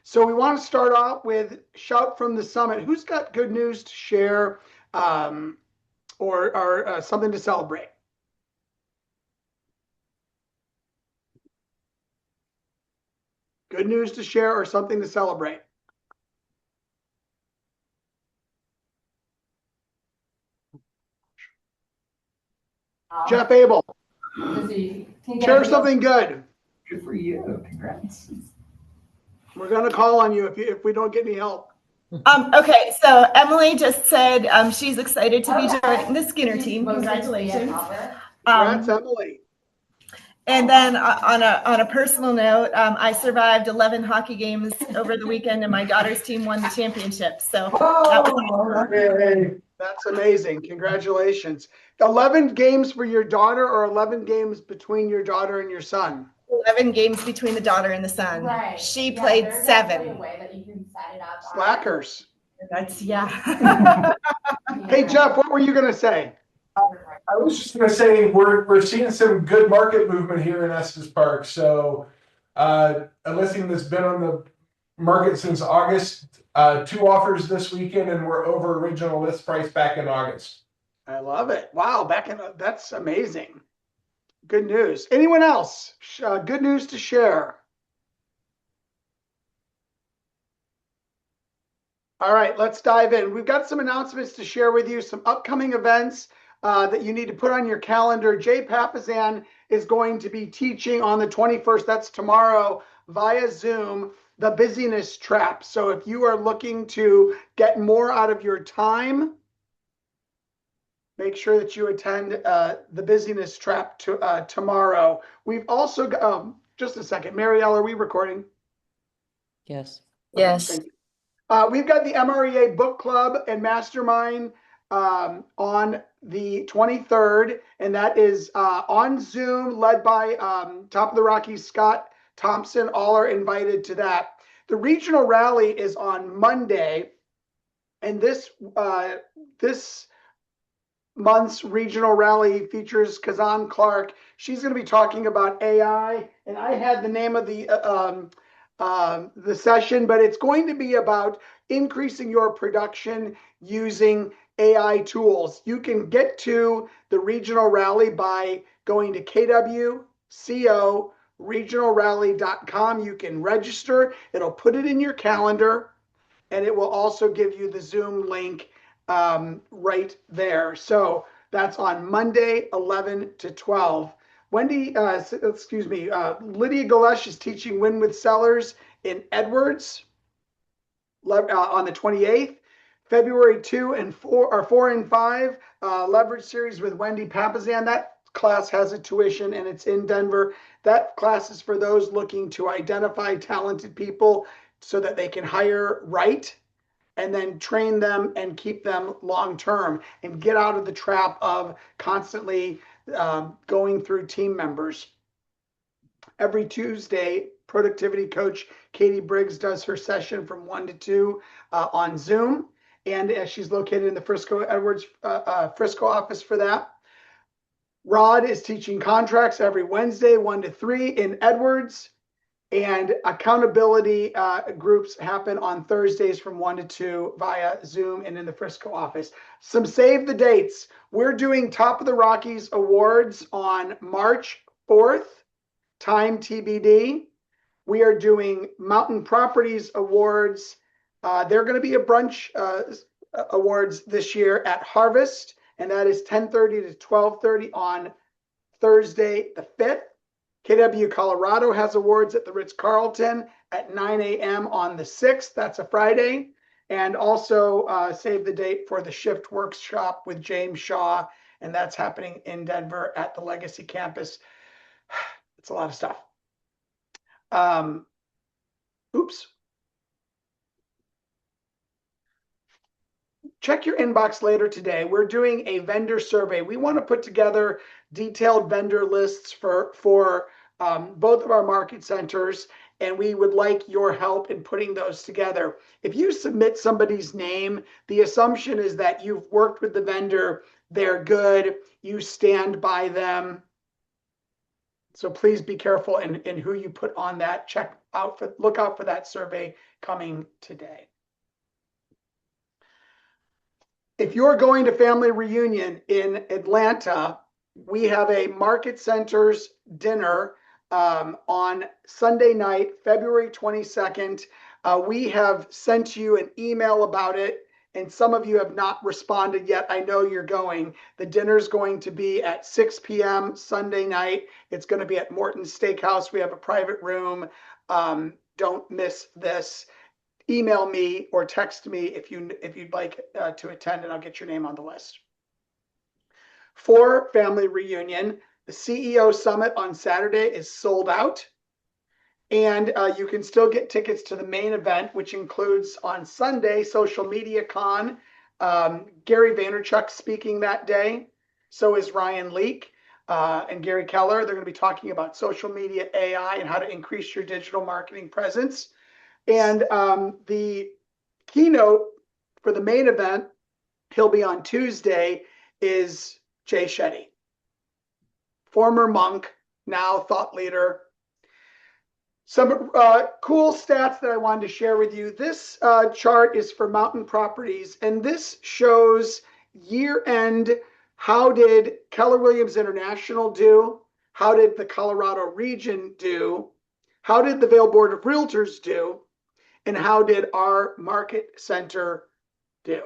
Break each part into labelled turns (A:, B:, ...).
A: So we want to start off with shout from the summit. Who's got good news to share, um, or something to celebrate? Good news to share or something to celebrate? Jeff Abel, share something good.
B: Good for you. Congrats.
A: We're going to call on you if we don't get any help.
C: Okay, so Emily just said she's excited to be joining the Skinner team. Congratulations.
A: Congrats, Emily.
C: And then on a personal note, I survived 11 hockey games over the weekend, and my daughter's team won the championship. So
A: that's amazing. Congratulations. 11 games for your daughter, or 11 games between your daughter and your son?
C: 11 games between the daughter and the son. Right. She played 7.
D: A way that you can set it up.
A: Slackers.
C: That's
A: Hey, Jeff, what were you going to say?
E: I was just going to say we're seeing some good market movement here in Estes Park. So a listing that's been on the market since August, 2 offers this weekend, and we're over original list price back in August.
A: I love it. Wow, that's amazing. Good news. Anyone else? Good news to share? All right, let's dive in. We've got some announcements to share with you, some upcoming events that you need to put on your calendar. Jay Papazan is going to be teaching on the 21st, that's tomorrow, via Zoom, the busyness trap. So if you are looking to get more out of your time, make sure that you attend the busyness trap tomorrow. We've also got, just a second, Marielle, are we recording?
F: Yes.
C: Yes.
A: We've got the MREA Book Club and Mastermind on the 23rd, and that is on Zoom, led by Top of the Rockies Scott Thompson. All are invited to that. The regional rally is on Monday, and this month's regional rally features Kazan Clark. She's going to be talking about AI, and I had the name of the session, but it's going to be about increasing your production using AI tools. You can get to the regional rally by going to kwcoregionalrally.com. You can register. It'll put it in your calendar, and it will also give you the Zoom link right there. So that's on Monday, 11 to 12. Lydia Galesh is teaching Win with Sellers in Edwards on the 28th. February 4 and 5, Leverage Series with Wendy Papazan. That class has a tuition, and it's in Denver. That class is for those looking to identify talented people so that they can hire right, and then train them and keep them long-term and get out of the trap of constantly going through team members. Every Tuesday, productivity coach Katie Briggs does her session from 1 to 2 on Zoom. And she's located in the Frisco office for that. Rod is teaching contracts every Wednesday, 1 to 3 in Edwards. And accountability groups happen on Thursdays from 1 to 2 via Zoom and in the Frisco office. Some save the dates. We're doing Top of the Rockies Awards on March 4th, time TBD. We are doing Mountain Properties Awards. They're going to be a brunch awards this year at Harvest, and that is 10:30 to 12:30 on Thursday the 5th. KW Colorado has awards at the Ritz-Carlton at 9 a.m. on the 6th. That's a Friday. And also save the date for the Shift Workshop with James Shaw, and that's happening in Denver at the Legacy Campus. It's a lot of stuff. Oops. Check your inbox later today. We're doing a vendor survey. We want to put together detailed vendor lists for both of our market centers, and we would like your help in putting those together. If you submit somebody's name, the assumption is that you've worked with the vendor, they're good, you stand by them. So please be careful in who you put on that check look out for that survey coming today. If you're going to family reunion in Atlanta, we have a Market Centers dinner on Sunday night, February 22nd. We have sent you an email about it, and some of you have not responded yet. I know you're going. The dinner's going to be at 6 p.m. Sunday night. It's going to be at Morton's Steakhouse. We have a private room. Don't miss this. Email me or text me if you'd like to attend, and I'll get your name on the list. For family reunion, the CEO Summit on Saturday is sold out, and you can still get tickets to the main event, which includes on Sunday Social Media Con. Gary Vaynerchuk speaking that day. So is Ryan Leake and Gary Keller. They're going to be talking about social media, AI, and how to increase your digital marketing presence. And the keynote for the main event, he'll be on Tuesday, is Jay Shetty, former monk, now thought leader. Some cool stats that I wanted to share with you. This chart is for Mountain Properties, and this shows year-end. How did Keller Williams International do? How did the Colorado region do? How did the Vail Board of Realtors do? And how did our market center do?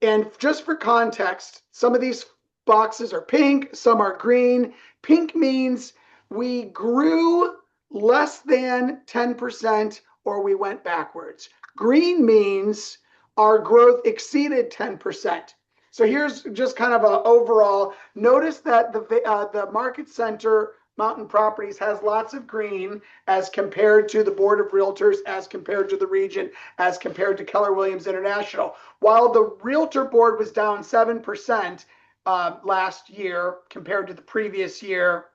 A: And just for context, some of these boxes are pink, some are green. Pink means we grew less than 10% or we went backwards. Green means our growth exceeded 10%. So here's just kind of an overall. Notice that the market center Mountain Properties has lots of green as compared to the Board of Realtors, as compared to the region, as compared to Keller Williams International. While the Realtor Board was down 7% last year compared to the previous year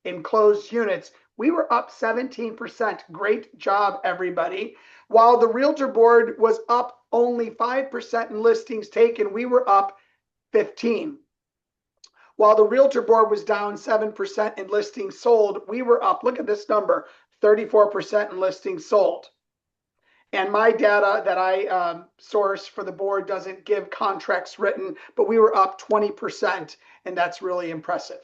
A: in closed units, we were up 17%. Great job, everybody. While the Realtor Board was up only 5% in listings taken, we were up 15%. While the Realtor Board was down 7% in listings sold, we were up, look at this number, 34% in listings sold. And my data that I source for the board doesn't give contracts written, but we were up 20%, and that's really impressive.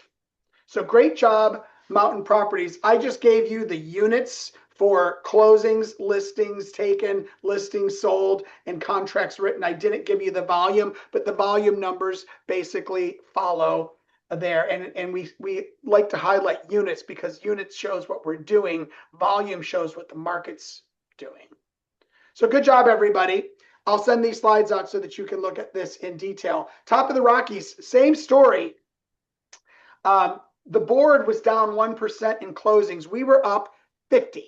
A: So great job, Mountain Properties. I just gave you the units for closings, listings taken, listings sold, and contracts written. I didn't give you the volume, but the volume numbers basically follow there. And we like to highlight units because units shows what we're doing. Volume shows what the market's doing. So good job, everybody. I'll send these slides out so that you can look at this in detail. Top of the Rockies, same story. The board was down 1% in closings. We were up 50%,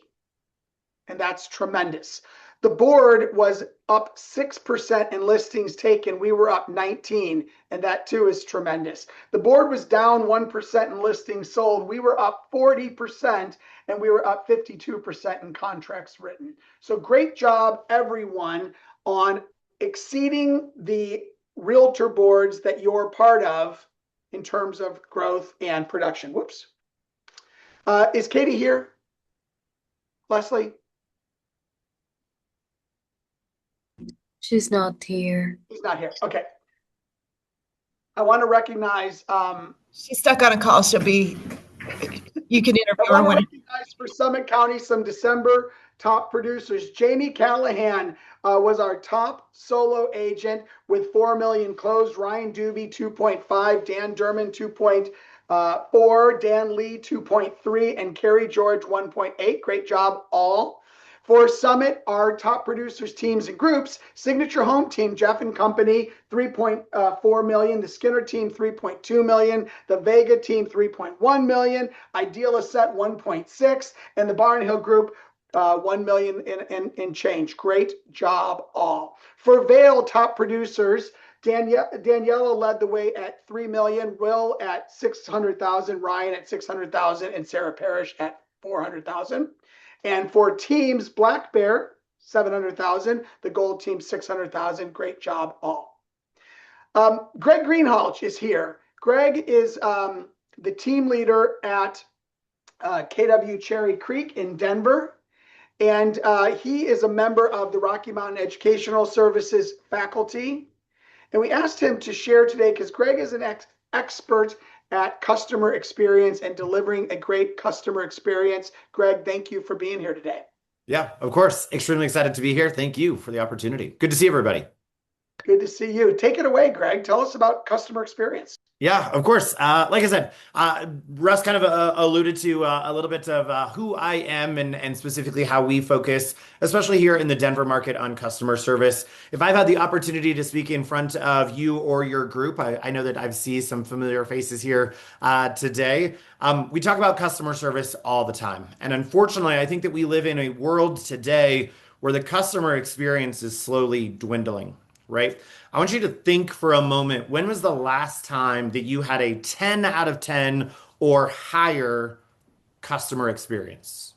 A: and that's tremendous. The board was up 6% in listings taken. We were up 19%, and that too is tremendous. The board was down 1% in listings sold. We were up 40%, and we were up 52% in contracts written. So great job, everyone, on exceeding the realtor boards that you're part of in terms of growth and production. Whoops. Is Katie here? Leslie?
F: She's not here.
A: He's not here. Okay. I want to recognize.
C: She's stuck on a call. She'll be. You can interview her
A: I want
C: when.
A: to recognize for Summit County some December top producers. Jamie Callahan was our top solo agent with 4 million closed. Ryan Doobie 2.5, Dan Derman 2.4, Dan Lee 2.3, and Carrie George 1.8. Great job, all. For Summit, our top producers, teams, and groups, Signature Home Team, Jeff and Company, 3.4 million. The Skinner Team, 3.2 million. The Vega Team, 3.1 million. Ideal Asset, 1.6. And the Barnhill Group, 1 million in change. Great job, all. For Vail, top producers, Daniela led the way at 3 million. Will at 600,000. Ryan at 600,000. And Sarah Parrish at 400,000. And for teams, Black Bear, 700,000. The Gold Team, 600,000. Great job, all. Greg Greenhalge is here. Greg is the team leader at KW Cherry Creek in Denver. And he is a member of the Rocky Mountain Educational Services faculty. And we asked him to share today because Greg is an expert at customer experience and delivering a great customer experience. Greg, thank you for being here today.
D: Yeah, of course. Extremely excited to be here. Thank you for the opportunity. Good to see everybody.
A: Good to see you. Take it away, Greg. Tell us about customer experience.
D: Yeah, of course. Like I said, Russ kind of alluded to a little bit of who I am and specifically how we focus, especially here in the Denver market, on customer service. If I've had the opportunity to speak in front of you or your group, I know that I've seen some familiar faces here today. We talk about customer service all the time. And unfortunately, I think that we live in a world today where the customer experience is slowly dwindling. Right? I want you to think for a moment, when was the last time that you had a 10 out of 10 or higher customer experience?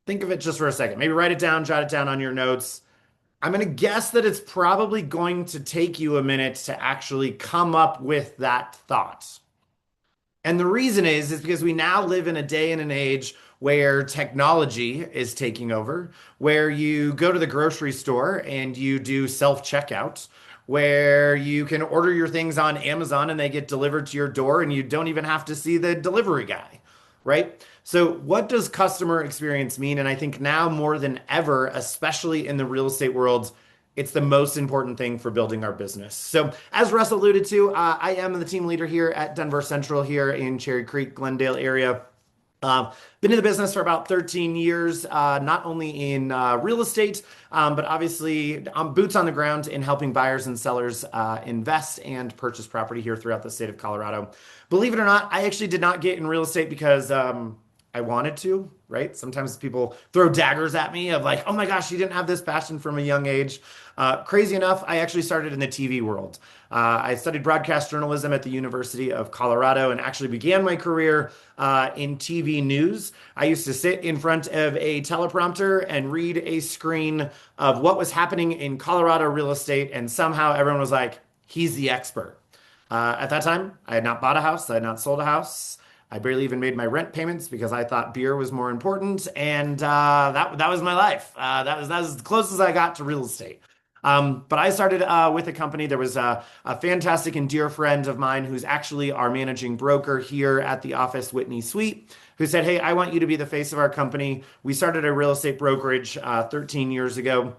D: Think of it just for a second. Maybe write it down, jot it down on your notes. I'm going to guess that it's probably going to take you a minute to actually come up with that thought. And the reason is because we now live in a day and an age where technology is taking over, where you go to the grocery store and you do self-checkout, where you can order your things on Amazon and they get delivered to your door and you don't even have to see the delivery guy, right? So what does customer experience mean? And I think now more than ever, especially in the real estate world, it's the most important thing for building our business. So as Russ alluded to, I am the team leader here at Denver Central here in Cherry Creek, Glendale area. Been in the business for about 13 years, not only in real estate, but obviously boots on the ground in helping buyers and sellers invest and purchase property here throughout the state of Colorado. Believe it or not, I actually did not get in real estate because I wanted to, right? Sometimes people throw daggers at me of like, oh my gosh, you didn't have this passion from a young age. Crazy enough, I actually started in the TV world. I studied broadcast journalism at the University of Colorado and actually began my career in TV news. I used to sit in front of a teleprompter and read a screen of what was happening in Colorado real estate, and somehow everyone was like, he's the expert. At that time, I had not bought a house. I had not sold a house. I barely even made my rent payments because I thought beer was more important, and that was my life. That was as close as I got to real estate. But I started with a company. There was a fantastic and dear friend of mine who's actually our managing broker here at the office, Whitney Sweet, who said, hey, I want you to be the face of our company. We started a real estate brokerage 13 years ago.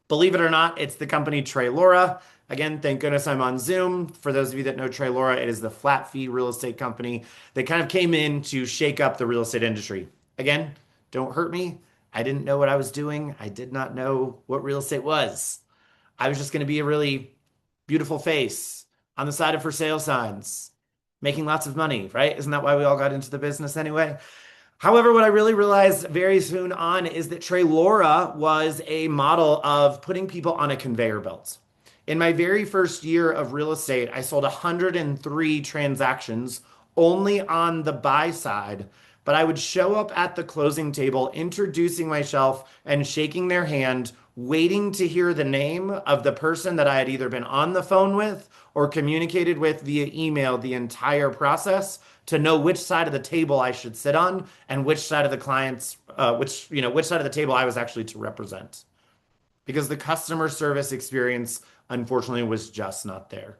D: Believe it or not, it's the company Trey Laura. Again, thank goodness I'm on Zoom. For those of you that know Trey Laura, it is the flat fee real estate company that kind of came in to shake up the real estate industry. Again, don't hurt me. I didn't know what I was doing. I did not know what real estate was. I was just going to be a really beautiful face on the side of for sale signs, making lots of money, right? Isn't that why we all got into the business anyway? However, what I really realized very soon on is that Trey Laura was a model of putting people on a conveyor belt. In my very first year of real estate, I sold 103 transactions only on the buy side, but I would show up at the closing table, introducing myself and shaking their hand, waiting to hear the name of the person that I had either been on the phone with or communicated with via email the entire process to know which side of the table I should sit on and which side of the which side of the table I was actually to represent. Because the customer service experience, unfortunately, was just not there.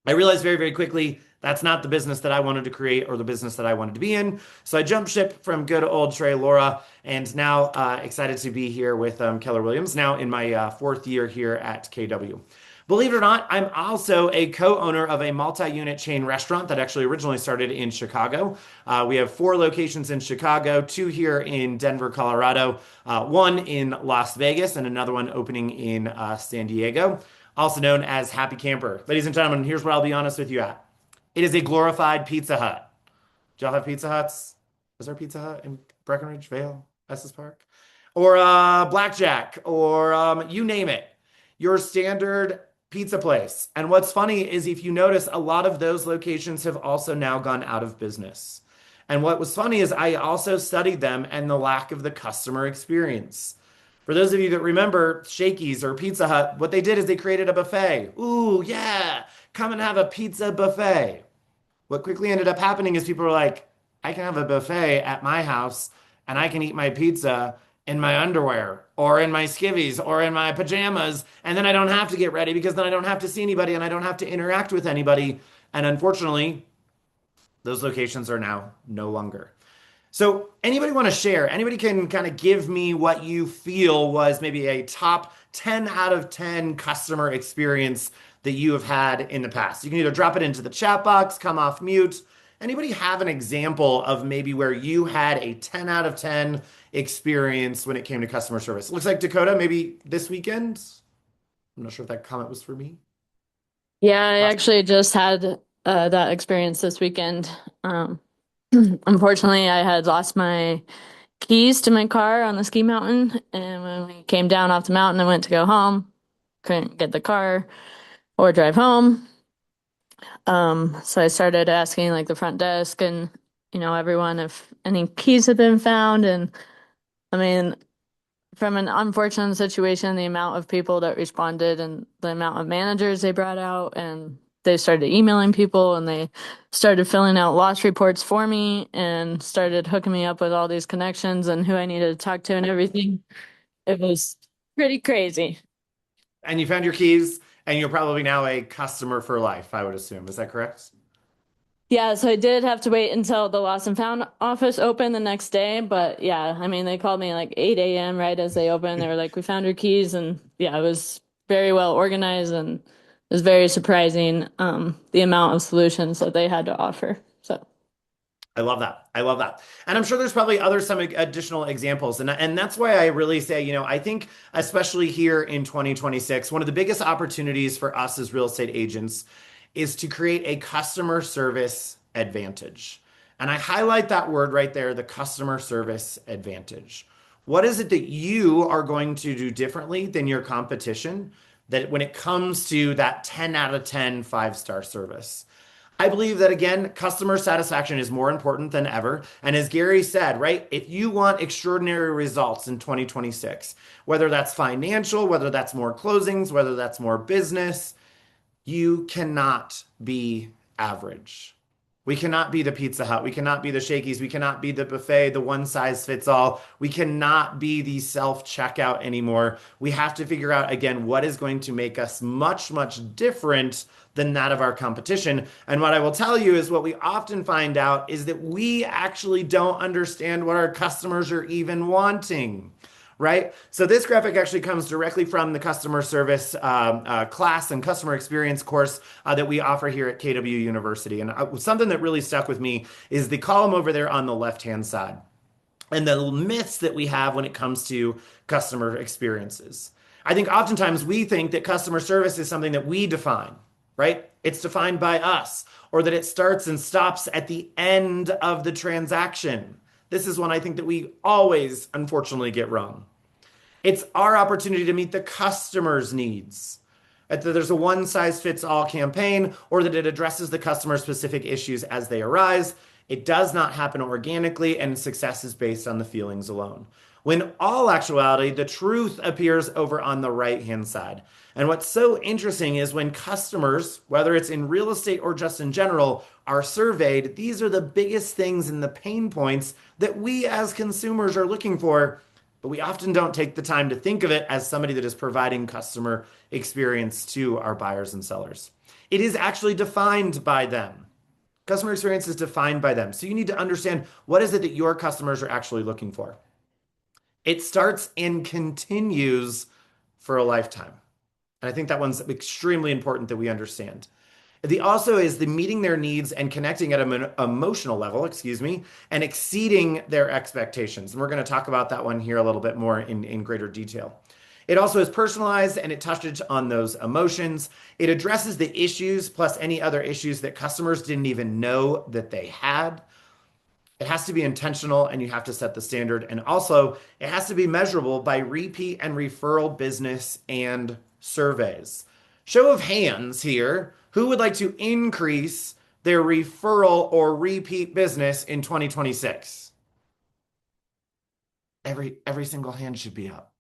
D: I realized very, very quickly that's not the business that I wanted to create or the business that I wanted to be in. So I jumped ship from good old Trey Laura, and now excited to be here with Keller Williams, now in my fourth year here at KW. Believe it or not, I'm also a co-owner of a multi-unit chain restaurant that actually originally started in Chicago. We have 4 locations in Chicago, 2 here in Denver, Colorado, 1 in Las Vegas, and another one opening in San Diego, also known as Happy Camper. Ladies and gentlemen, here's what I'll be honest with you at. It is a glorified Pizza Hut. Do y'all have Pizza Huts? Is there a Pizza Hut in Breckenridge, Vale, Estes Park? Or Blackjack, or you name it. Your standard pizza place. And what's funny is if you notice, a lot of those locations have also now gone out of business. And what was funny is I also studied them and the lack of the customer experience. For those of you that remember Shakey's or Pizza Hut, what they did is they created a buffet. Ooh, yeah, come and have a pizza buffet. What quickly ended up happening is people were like, I can have a buffet at my house and I can eat my pizza in my underwear or in my skivvies or in my pajamas. And then I don't have to get ready because then I don't have to see anybody and I don't have to interact with anybody. And unfortunately, those locations are now no longer. So anybody want to share? Anybody can kind of give me what you feel was maybe a top 10 out of 10 customer experience that you have had in the past. You can either drop it into the chat box, come off mute. Anybody have an example of maybe where you had a 10 out of 10 experience when it came to customer service? It looks like Dakota, maybe this weekend. I'm not sure if that comment was for me.
G: Yeah, I actually just had that experience this weekend. Unfortunately, I had lost my keys to my car on the ski mountain, and when we came down off the mountain and went to go home, couldn't get the car or drive home. So I started asking like the front desk and everyone if any keys had been found, and I mean, from an unfortunate situation, the amount of people that responded and the amount of managers they brought out, and they started emailing people and they started filling out loss reports for me and started hooking me up with all these connections and who I needed to talk to and everything. It was pretty crazy.
D: And you found your keys, and you're probably now a customer for life, I would assume. Is that correct?
G: Yeah, so I did have to wait until the lost and found office opened the next day. But yeah, I mean, they called me like 8 a.m. right as they opened. They were like, we found your keys. And yeah, it was very well organized and it was very surprising the amount of solutions that they had to offer. So
D: I love that. I love that. And I'm sure there's probably some additional examples. And that's why I really say, I think especially here in 2026, one of the biggest opportunities for us as real estate agents is to create a customer service advantage. And I highlight that word right there, the customer service advantage. What is it that you are going to do differently than your competition that when it comes to that 10 out of 10 5-star service? I believe that, again, customer satisfaction is more important than ever. And as Gary said, right, if you want extraordinary results in 2026, whether that's financial, whether that's more closings, whether that's more business, you cannot be average. We cannot be the Pizza Hut. We cannot be the Shakey's. We cannot be the buffet, the one size fits all. We cannot be the self-checkout anymore. We have to figure out, again, what is going to make us much, much different than that of our competition. And what I will tell you is what we often find out is that we actually don't understand what our customers are even wanting. Right? So this graphic actually comes directly from the customer service class and customer experience course that we offer here at KW University. And something that really stuck with me is the column over there on the left-hand side and the myths that we have when it comes to customer experiences. I think oftentimes we think that customer service is something that we define, right? It's defined by us, or that it starts and stops at the end of the transaction. This is one I think that we always, unfortunately, get wrong. It's our opportunity to meet the customer's needs. That there's a one-size-fits-all campaign, or that it addresses the customer's specific issues as they arise. It does not happen organically, and success is based on the feelings alone. When all actuality, the truth appears over on the right-hand side. And what's so interesting is when customers, whether it's in real estate or just in general, are surveyed, these are the biggest things and the pain points that we as consumers are looking for, but we often don't take the time to think of it as somebody that is providing customer experience to our buyers and sellers. It is actually defined by them. Customer experience is defined by them. So you need to understand what is it that your customers are actually looking for. It starts and continues for a lifetime. And I think that one's extremely important that we understand. The also is the meeting their needs and connecting at an emotional level, and exceeding their expectations. And we're going to talk about that one here a little bit more in greater detail. It also is personalized and it touches on those emotions. It addresses the issues plus any other issues that customers didn't even know that they had. It has to be intentional and you have to set the standard. And also, it has to be measurable by repeat and referral business and surveys. Show of hands here. Who would like to increase their referral or repeat business in 2026? Every single hand should be up.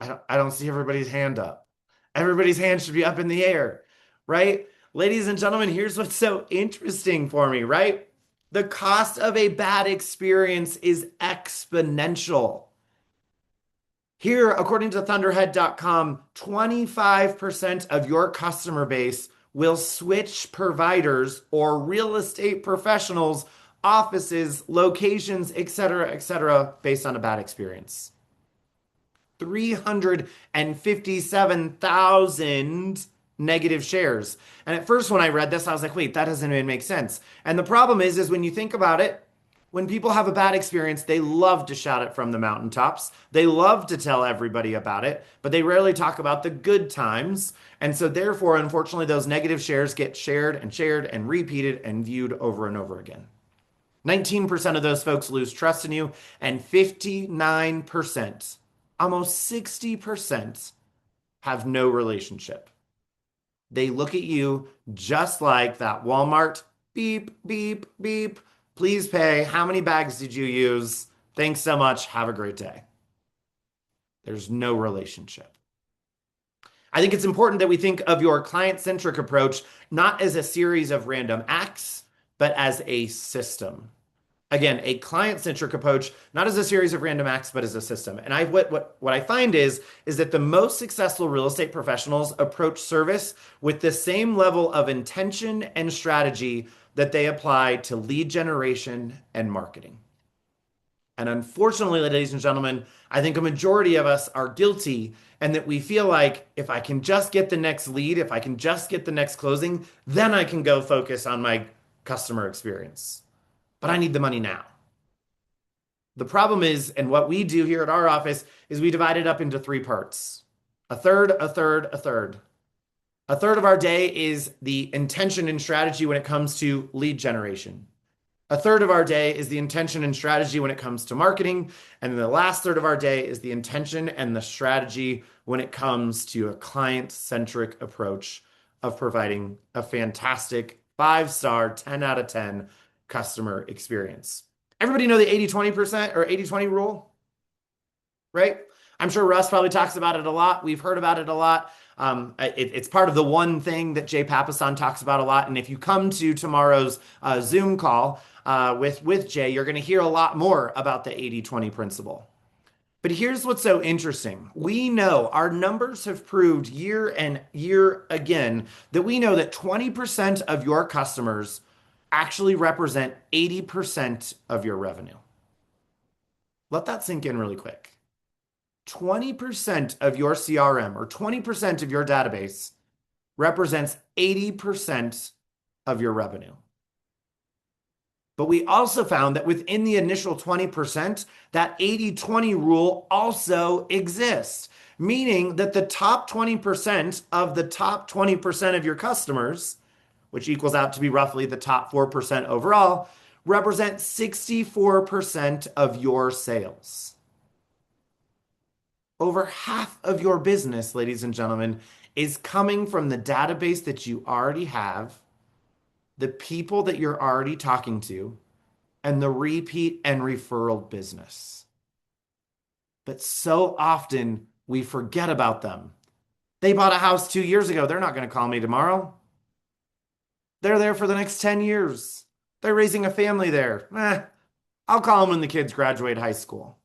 D: I don't see everybody's hand up. Everybody's hand should be up in the air, right? Ladies and gentlemen, here's what's so interesting for me, right? The cost of a bad experience is exponential. Here, according to thunderhead.com, 25% of your customer base will switch providers or real estate professionals, offices, locations, etc., based on a bad experience. 357,000 negative shares. And at first, when I read this, I was like, wait, that doesn't even make sense. And the problem is when you think about it, when people have a bad experience, they love to shout it from the mountaintops. They love to tell everybody about it, but they rarely talk about the good times. And so therefore, unfortunately, those negative shares get shared and repeated and viewed over and over again. 19% of those folks lose trust in you, and 59%, almost 60%, have no relationship. They look at you just like that Walmart beep, beep, beep. Please pay. How many bags did you use? Thanks so much. Have a great day. There's no relationship. I think it's important that we think of your client-centric approach not as a series of random acts, but as a system. Again, a client-centric approach, not as a series of random acts, but as a system. And what I find is that the most successful real estate professionals approach service with the same level of intention and strategy that they apply to lead generation and marketing. And unfortunately, ladies and gentlemen, I think a majority of us are guilty, and that we feel like if I can just get the next lead, if I can just get the next closing, then I can go focus on my customer experience. But I need the money now. The problem is, and what we do here at our office, is we divide it up into 3 parts. A third, a third, a third. A third of our day is the intention and strategy when it comes to lead generation. A third of our day is the intention and strategy when it comes to marketing. And then the last third of our day is the intention and the strategy when it comes to a client-centric approach of providing a fantastic 5-star, 10 out of 10 customer experience. Everybody know the 80-20% or 80-20 rule, right? I'm sure Russ probably talks about it a lot. We've heard about it a lot. It's part of the one thing that Jay Papasan talks about a lot. And if you come to tomorrow's Zoom call with Jay, you're going to hear a lot more about the 80-20 principle. But here's what's so interesting. We know our numbers have proved year and year again that we know that 20% of your customers actually represent 80% of your revenue. Let that sink in really quick. 20% of your CRM or 20% of your database represents 80% of your revenue. But we also found that within the initial 20%, that 80-20 rule also exists, meaning that the top 20% of the top 20% of your customers, which equals out to be roughly the top 4% overall, represent 64% of your sales. Over half of your business, ladies and gentlemen, is coming from the database that you already have, the people that you're already talking to, and the repeat and referral business. But so often we forget about them. They bought a house 2 years ago. They're not going to call me tomorrow. They're there for the next 10 years. They're raising a family there. I'll call them when the kids graduate high school.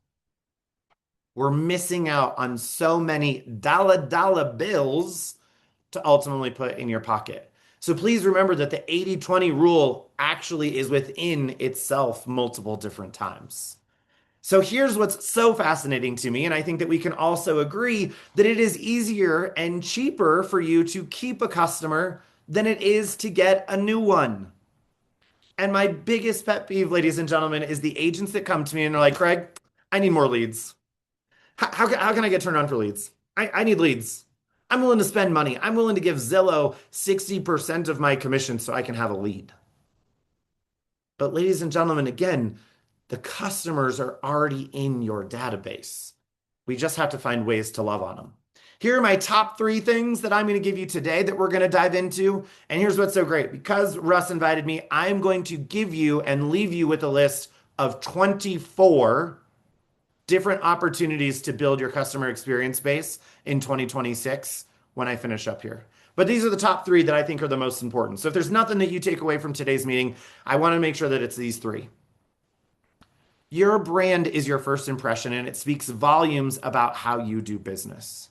D: We're missing out on so many dollar bills to ultimately put in your pocket. So please remember that the 80-20 rule actually is within itself multiple different times. So here's what's so fascinating to me, and I think that we can also agree that it is easier and cheaper for you to keep a customer than it is to get a new one. And my biggest pet peeve, ladies and gentlemen, is the agents that come to me and are like, Craig, I need more leads. How can I get turned on for leads? I need leads. I'm willing to spend money. I'm willing to give Zillow 60% of my commission so I can have a lead. But ladies and gentlemen, again, the customers are already in your database. We just have to find ways to love on them. Here are my top 3 things that I'm going to give you today that we're going to dive into. And here's what's so great. Because Russ invited me, I'm going to give you and leave you with a list of 24 different opportunities to build your customer experience base in 2026 when I finish up here. But these are the top three that I think are the most important. So if there's nothing that you take away from today's meeting, I want to make sure that it's these three. Your brand is your first impression, and it speaks volumes about how you do business.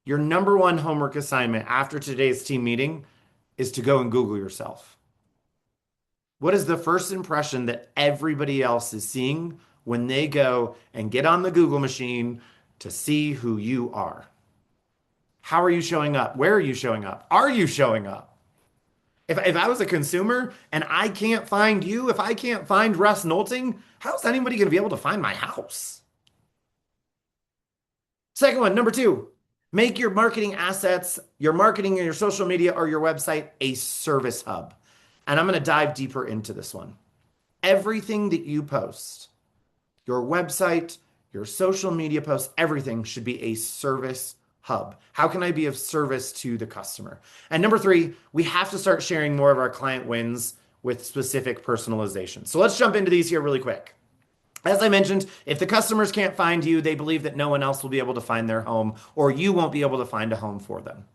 D: Your number one homework assignment after today's team meeting is to go and Google yourself. What is the first impression that everybody else is seeing when they go and get on the Google machine to see who you are? How are you showing up? Where are you showing up? Are you showing up? If I was a consumer and I can't find you, if I can't find Russ Nolting, how's anybody going to be able to find my house? Second one, number two, make your marketing assets, your marketing and your social media or your website a service hub. And I'm going to dive deeper into this one. Everything that you post, your website, your social media posts, everything should be a service hub. How can I be of service to the customer? And number three, we have to start sharing more of our client wins with specific personalization. So let's jump into these here really quick. As I mentioned, if the customers can't find you, they believe that no one else will be able to find their home, or you won't be able to find a home for them.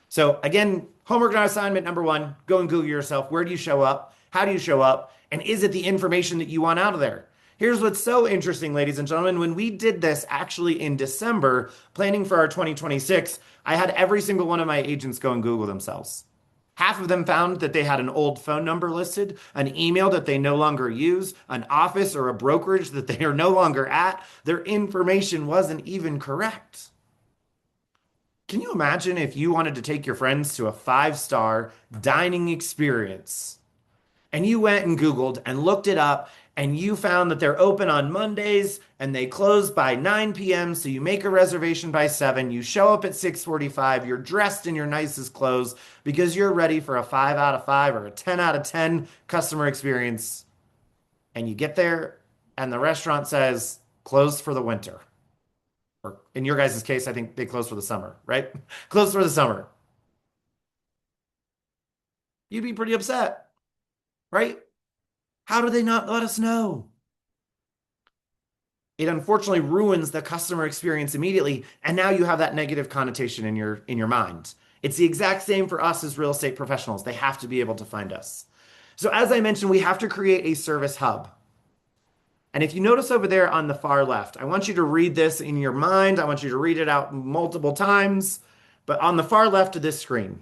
D: So again, homework assignment number one, go and Google yourself. Where do you show up? How do you show up? And is it the information that you want out of there? Here's what's so interesting, ladies and gentlemen. When we did this actually in December, planning for our 2026, I had every single one of my agents go and Google themselves. Half of them found that they had an old phone number listed, an email that they no longer use, an office or a brokerage that they are no longer at. Their information wasn't even correct. Can you imagine if you wanted to take your friends to a 5-star dining experience and you went and Googled and looked it up and you found that they're open on Mondays and they close by 9 p.m. So you make a reservation by 7, you show up at 6:45, you're dressed in your nicest clothes because you're ready for a 5 out of 5 or a 10 out of 10 customer experience. And you get there and the restaurant says closed for the winter. Or in your guys' case, I think they close for the summer, right? Close for the summer. You'd be pretty upset, right? How do they not let us know? It unfortunately ruins the customer experience immediately, and now you have that negative connotation in your mind. It's the exact same for us as real estate professionals. They have to be able to find us. So as I mentioned, we have to create a service hub. And if you notice over there on the far left, I want you to read this in your mind. I want you to read it out multiple times. But on the far left of this screen,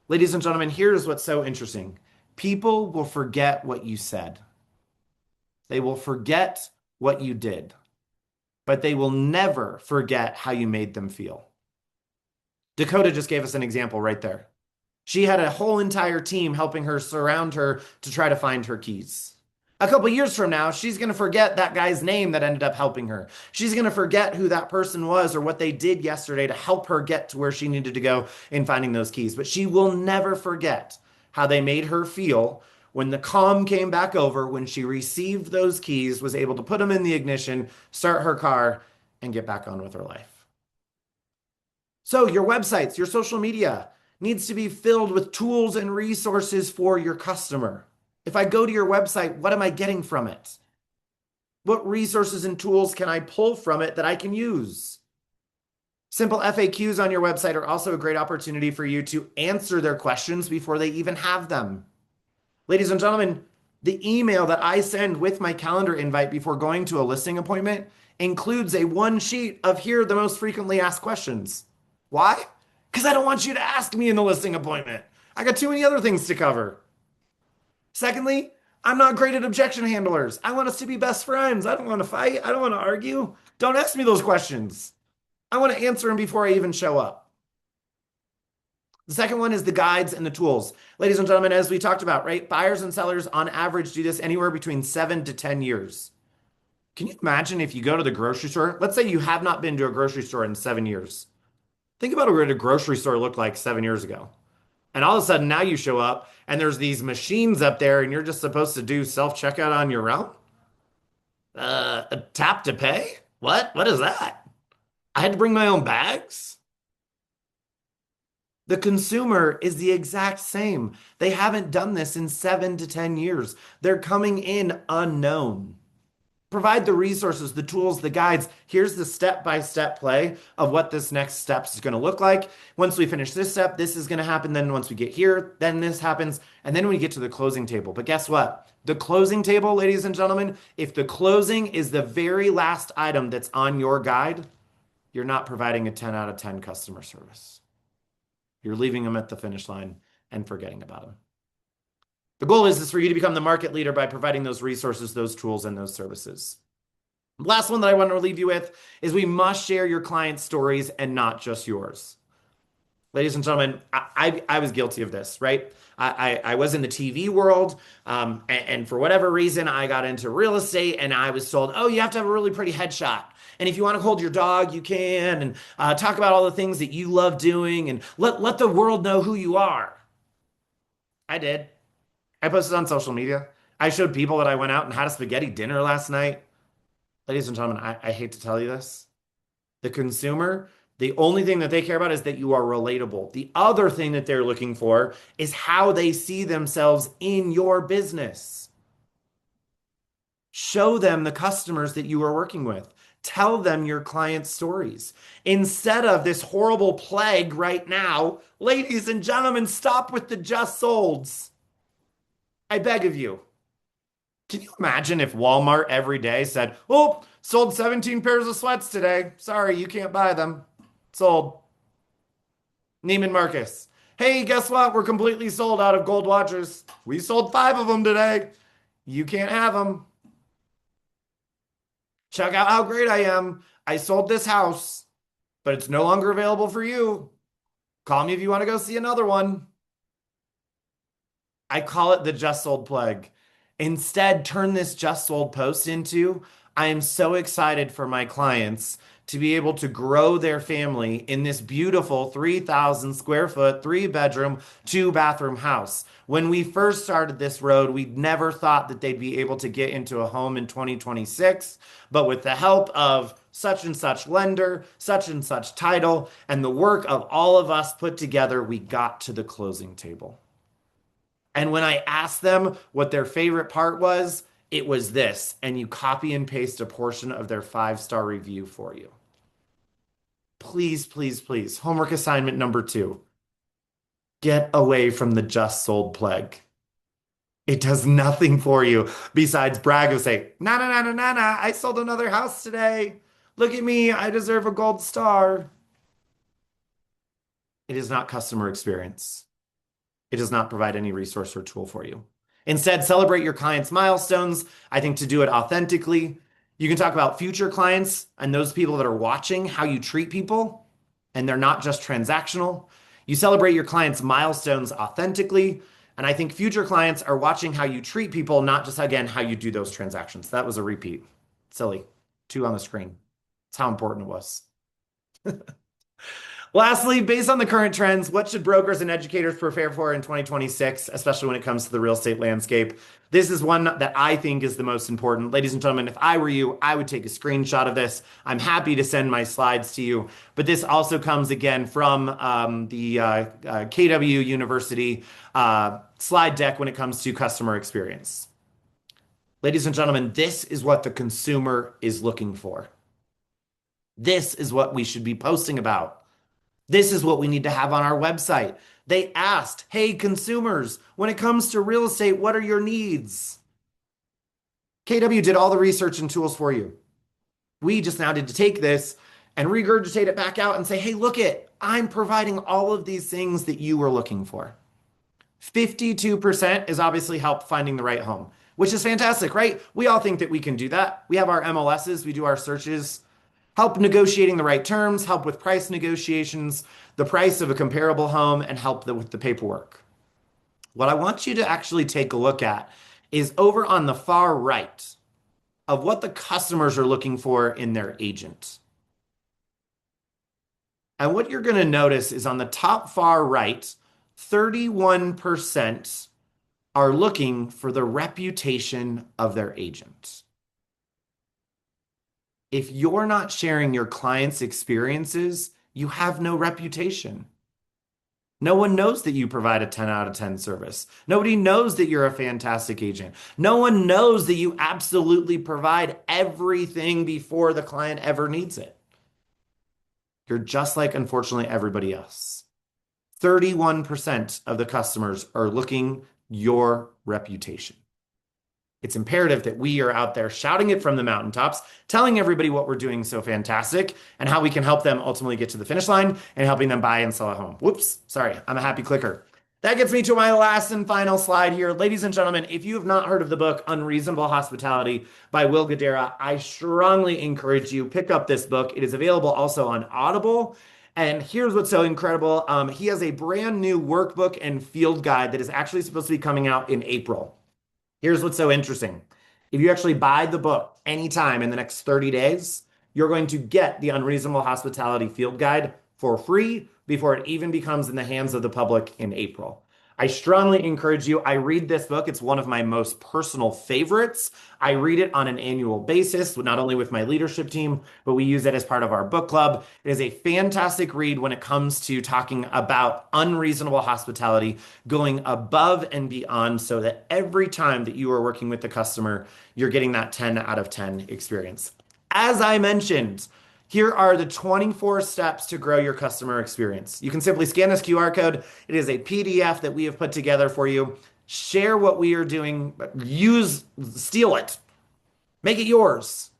D: ladies and gentlemen, here's what's so interesting. People will forget what you said. They will forget what you did, but they will never forget how you made them feel. Dakota just gave us an example right there. She had a whole entire team helping her, surround her to try to find her keys. A couple years from now, she's going to forget that guy's name that ended up helping her. She's going to forget who that person was or what they did yesterday to help her get to where she needed to go in finding those keys. But she will never forget how they made her feel when the calm came back over, when she received those keys, was able to put them in the ignition, start her car, and get back on with her life. So your websites, your social media needs to be filled with tools and resources for your customer. If I go to your website, what am I getting from it? What resources and tools can I pull from it that I can use? Simple FAQs on your website are also a great opportunity for you to answer their questions before they even have them. Ladies and gentlemen, the email that I send with my calendar invite before going to a listing appointment includes a one sheet of here are the most frequently asked questions. Why? Because I don't want you to ask me in the listing appointment. I got too many other things to cover. Secondly, I'm not great at objection handlers. I want us to be best friends. I don't want to fight. I don't want to argue. Don't ask me those questions. I want to answer them before I even show up. The second one is the guides and the tools. Ladies and gentlemen, as we talked about, right? Buyers and sellers on average do this anywhere between 7 to 10 years. Can you imagine if you go to the grocery store? Let's say you have not been to a grocery store in 7 years. Think about what a grocery store looked like 7 years ago. And all of a sudden now you show up and there's these machines up there and you're just supposed to do self-checkout on your own? A tap to pay? What? What is that? I had to bring my own bags? The consumer is the exact same. They haven't done this in 7 to 10 years. They're coming in unknown. Provide the resources, the tools, the guides. Here's the step-by-step play of what this next step is going to look like. Once we finish this step, this is going to happen. Then once we get here, then this happens. And then we get to the closing table. But guess what? The closing table, ladies and gentlemen, if the closing is the very last item that's on your guide, you're not providing a 10 out of 10 customer service. You're leaving them at the finish line and forgetting about them. The goal is for you to become the market leader by providing those resources, those tools, and those services. Last one that I want to leave you with is we must share your clients' stories and not just yours. Ladies and gentlemen, I was guilty of this, right? I was in the TV world, and for whatever reason, I got into real estate, and I was told, oh, you have to have a really pretty headshot. And if you want to hold your dog, you can, and talk about all the things that you love doing, and let the world know who you are. I did. I posted on social media. I showed people that I went out and had a spaghetti dinner last night. Ladies and gentlemen, I hate to tell you this. The consumer, the only thing that they care about is that you are relatable. The other thing that they're looking for is how they see themselves in your business. Show them the customers that you are working with. Tell them your clients' stories. Instead of this horrible plague right now, ladies and gentlemen, stop with the just solds. I beg of you. Can you imagine if Walmart every day said, oh, sold 17 pairs of sweats today. Sorry, you can't buy them. Sold. Neiman Marcus. Hey, guess what? We're completely sold out of gold watches. We sold 5 of them today. You can't have them. Check out how great I am. I sold this house, but it's no longer available for you. Call me if you want to go see another one. I call it the just sold plague. Instead, turn this just sold post into, I am so excited for my clients to be able to grow their family in this beautiful 3,000 square foot, 3-bedroom, 2-bathroom house. When we first started this road, we never thought that they'd be able to get into a home in 2026. But with the help of such and such lender, such and such title, and the work of all of us put together, we got to the closing table. And when I asked them what their favorite part was, it was this. And you copy and paste a portion of their 5-star review for you. Please, please, please. Homework assignment number 2. Get away from the just sold plague. It does nothing for you besides brag and say, na na na na na na, I sold another house today. Look at me, I deserve a gold star. It is not customer experience. It does not provide any resource or tool for you. Instead, celebrate your clients' milestones. I think to do it authentically, you can talk about future clients and those people that are watching how you treat people, and they're not just transactional. You celebrate your clients' milestones authentically, and I think future clients are watching how you treat people, not just, again, how you do those transactions. That was a repeat. Silly. 2 on the screen. That's how important it was. Lastly, based on the current trends, what should brokers and educators prepare for in 2026, especially when it comes to the real estate landscape? This is one that I think is the most important. Ladies and gentlemen, if I were you, I would take a screenshot of this. I'm happy to send my slides to you. But this also comes again from the KW University slide deck when it comes to customer experience. Ladies and gentlemen, this is what the consumer is looking for. This is what we should be posting about. This is what we need to have on our website. They asked, hey, consumers, when it comes to real estate, what are your needs? KW did all the research and tools for you. We just now need to take this and regurgitate it back out and say, hey, look it, I'm providing all of these things that you were looking for. 52% is obviously help finding the right home, which is fantastic, right? We all think that we can do that. We have our MLSs, we do our searches. Help negotiating the right terms, help with price negotiations, the price of a comparable home, and help with the paperwork. What I want you to actually take a look at is over on the far right of what the customers are looking for in their agent. And what you're going to notice is on the top far right, 31% are looking for the reputation of their agent. If you're not sharing your clients' experiences, you have no reputation. No one knows that you provide a 10 out of 10 service. Nobody knows that you're a fantastic agent. No one knows that you absolutely provide everything before the client ever needs it. You're just like, unfortunately, everybody else. 31% of the customers are looking your reputation. It's imperative that we are out there shouting it from the mountaintops, telling everybody what we're doing so fantastic and how we can help them ultimately get to the finish line and helping them buy and sell a home. Whoops, sorry, I'm a happy clicker. That gets me to my last and final slide here. Ladies and gentlemen, if you have not heard of the book Unreasonable Hospitality by Will Guidara, I strongly encourage you pick up this book. It is available also on Audible. And here's what's so incredible. He has a brand new workbook and field guide that is actually supposed to be coming out in April. Here's what's so interesting. If you actually buy the book anytime in the next 30 days, you're going to get the Unreasonable Hospitality Field Guide for free before it even becomes in the hands of the public in April. I strongly encourage you. I read this book. It's one of my most personal favorites. I read it on an annual basis, not only with my leadership team, but we use it as part of our book club. It is a fantastic read when it comes to talking about unreasonable hospitality, going above and beyond so that every time that you are working with the customer, you're getting that 10 out of 10 experience. As I mentioned, here are the 24 steps to grow your customer experience. You can simply scan this QR code. It is a PDF that we have put together for you. Share what we are doing, steal it, make it yours.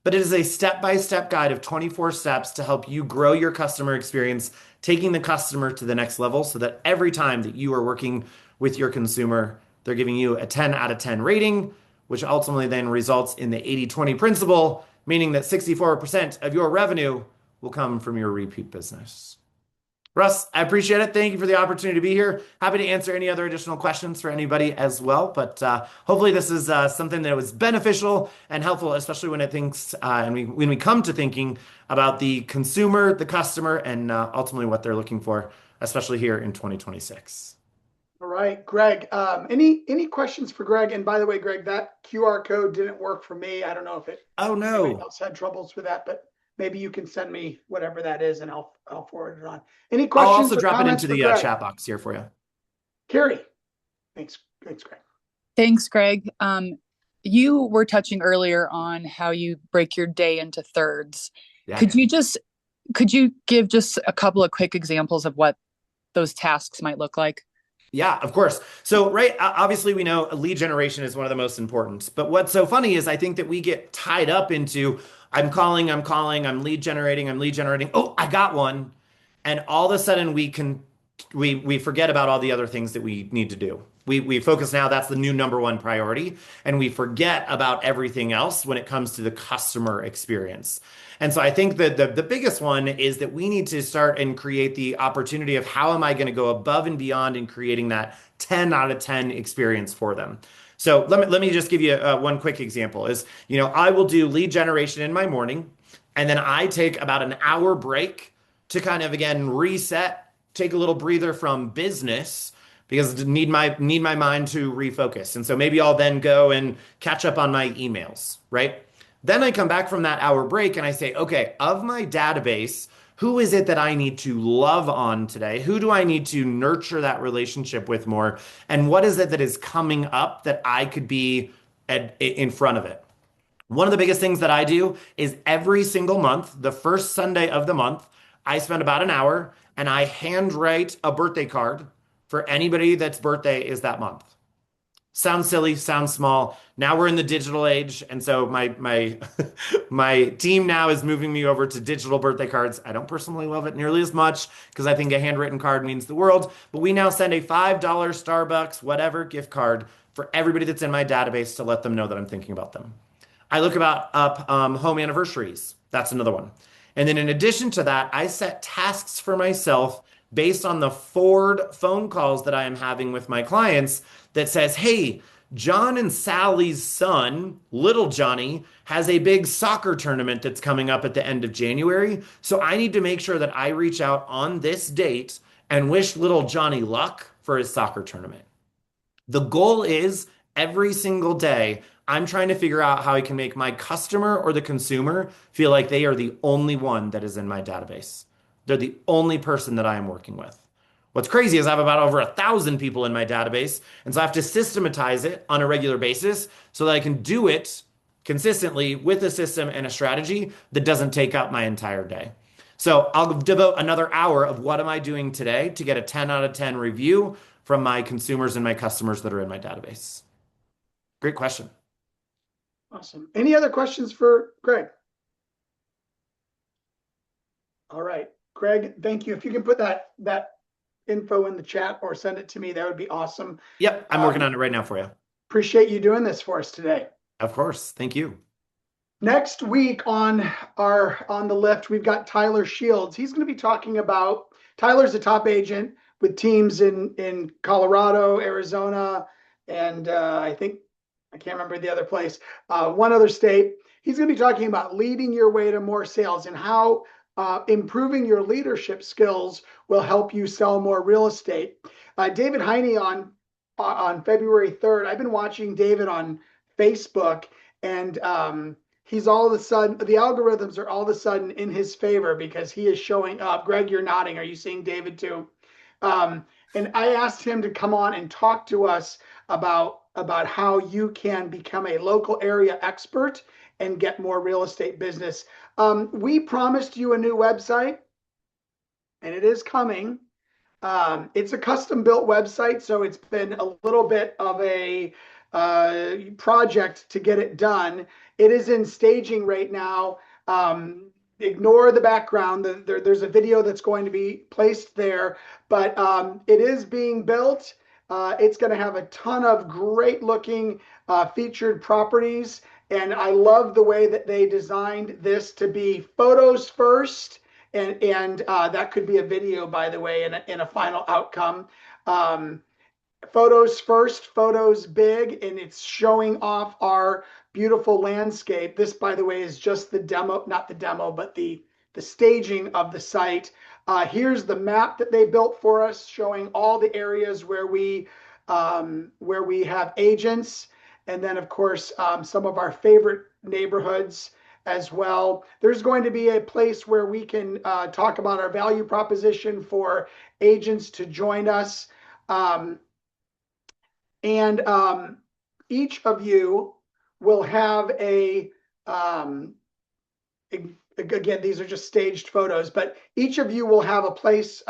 D: But it is a step-by-step guide of 24 steps to help you grow your customer experience, taking the customer to the next level so that every time that you are working with your consumer, they're giving you a 10 out of 10 rating, which ultimately then results in the 80-20 principle, meaning that 64% of your revenue will come from your repeat business. Russ, I appreciate it. Thank you for the opportunity to be here. Happy to answer any other additional questions for anybody as well. But hopefully this is something that was beneficial and helpful, especially when it thinks when we come to thinking about the consumer, the customer, and ultimately what they're looking for, especially here in 2026.
A: All right, Greg. Any questions for Greg? And by the way, Greg, that QR code didn't work for me. I don't know if anybody else had troubles with that, but maybe you can send me whatever that is, and I'll forward it on. Any questions?
D: I'll also
A: or
D: drop it
A: comments
D: into
A: for
D: the
A: Greg?
D: chat box here for you.
A: Carrie, thanks, Greg.
H: Thanks, Greg. You were touching earlier on how you break your day into thirds.
D: Yeah.
H: Could you give just a couple of quick examples of what those tasks might look like?
D: Yeah, of course. So, right, obviously we know lead generation is one of the most important. But what's so funny is I think that we get tied up into I'm calling, I'm lead generating. Oh, I got one. And all of a sudden we forget about all the other things that we need to do. We focus now, that's the new number one priority, and we forget about everything else when it comes to the customer experience. And so I think that the biggest one is that we need to start and create the opportunity of how am I going to go above and beyond in creating that 10 out of 10 experience for them. So let me just give you one quick example is, I will do lead generation in my morning, and then I take about an hour break to kind of, again, reset, take a little breather from business because I need my mind to refocus. And so maybe I'll then go and catch up on my emails, right? Then I come back from that hour break and I say, okay, of my database, who is it that I need to love on today? Who do I need to nurture that relationship with more? And what is it that is coming up that I could be in front of it? One of the biggest things that I do is every single month, the first Sunday of the month, I spend about an hour and I handwrite a birthday card for anybody that's birthday is that month. Sounds silly, sounds small. Now we're in the digital age, and so my my team now is moving me over to digital birthday cards. I don't personally love it nearly as much because I think a handwritten card means the world, but we now send a $5 Starbucks, whatever gift card for everybody that's in my database to let them know that I'm thinking about them. I look up home anniversaries. That's another one. And then in addition to that, I set tasks for myself based on the forward phone calls that I am having with my clients that says, hey, John and Sally's son, little Johnny, has a big soccer tournament that's coming up at the end of January. So I need to make sure that I reach out on this date and wish little Johnny luck for his soccer tournament. The goal is every single day, I'm trying to figure out how I can make my customer or the consumer feel like they are the only one that is in my database. They're the only person that I am working with. What's crazy is I have about over 1,000 people in my database. And so I have to systematize it on a regular basis so that I can do it consistently with a system and a strategy that doesn't take up my entire day. So I'll devote another hour of what am I doing today to get a 10 out of 10 review from my consumers and my customers that are in my database. Great question.
A: Awesome. Any other questions for Greg? All right, Greg, thank you. If you can put that info in the chat or send it to me, that would be awesome.
D: Yep, I'm working on it right now for you.
A: Appreciate you doing this for us today.
D: Of course. Thank you.
A: Next week on the lift, we've got Tyler Shields. He's going to be talking about, Tyler's a top agent with teams in Colorado, Arizona, and I can't remember the other place, one other state. He's going to be talking about leading your way to more sales and how improving your leadership skills will help you sell more real estate. David Heine on February 3rd. I've been watching David on Facebook, and he's all of a sudden, the algorithms are all of a sudden in his favor because he is showing up. Greg, you're nodding. Are you seeing David too? And I asked him to come on and talk to us about how you can become a local area expert and get more real estate business. We promised you a new website, and it is coming. It's a custom built website, so it's been a little bit of a project to get it done. It is in staging right now. Ignore the background. There's a video that's going to be placed there, but it is being built. It's going to have a ton of great looking featured properties. And I love the way that they designed this to be photos first. And that could be a video, by the way, in a final outcome. Photos first, photos big, and it's showing off our beautiful landscape. This, by the way, is just the demo, not the demo, but the staging of the site. Here's the map that they built for us, showing all the areas where we have agents. And then, of course, some of our favorite neighborhoods as well. There's going to be a place where we can talk about our value proposition for agents to join us. Each of you will have again, these are just staged photos, but each of you will have a place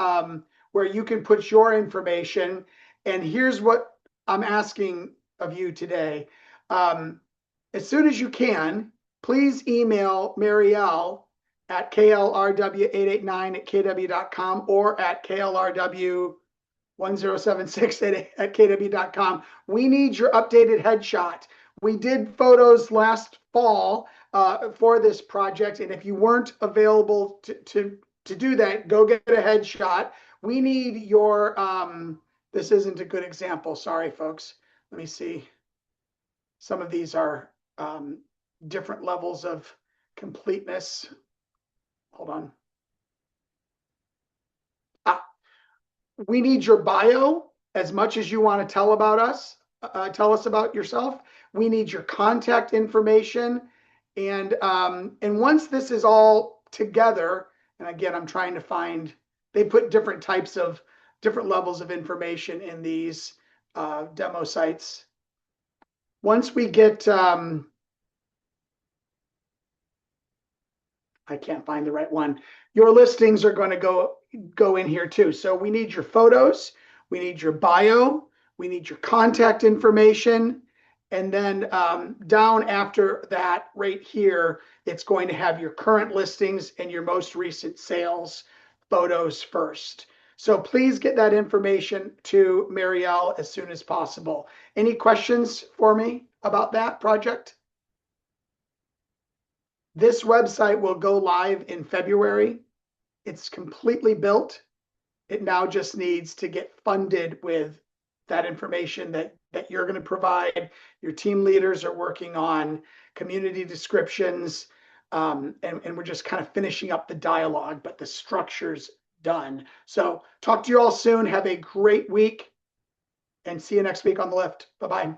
A: where you can put your information. And here's what I'm asking of you today. As soon as you can, please email Marielle at klrw889@kw.com or at klrw1076@kw.com. We need your updated headshot. We did photos last fall for this project, and if you weren't available to do that, go get a headshot. We need your, this isn't a good example. Sorry, folks. Let me see. Some of these are different levels of completeness. Hold on. We need your bio as much as you want to tell us about yourself. We need your contact information. And once this is all together, and again, I'm trying to find, they put different levels of information in these demo sites. Once we get, I can't find the right one. Your listings are going to go in here too. So we need your photos, we need your bio, we need your contact information, and then down after that right here, it's going to have your current listings and your most recent sales photos first. So please get that information to Marielle as soon as possible. Any questions for me about that project? This website will go live in February. It's completely built. It now just needs to get funded with that information that you're going to provide. Your team leaders are working on community descriptions, and we're just kind of finishing up the dialogue, but the structure's done. So talk to you all soon. Have a great week, and see you next week on the lift. Bye-bye.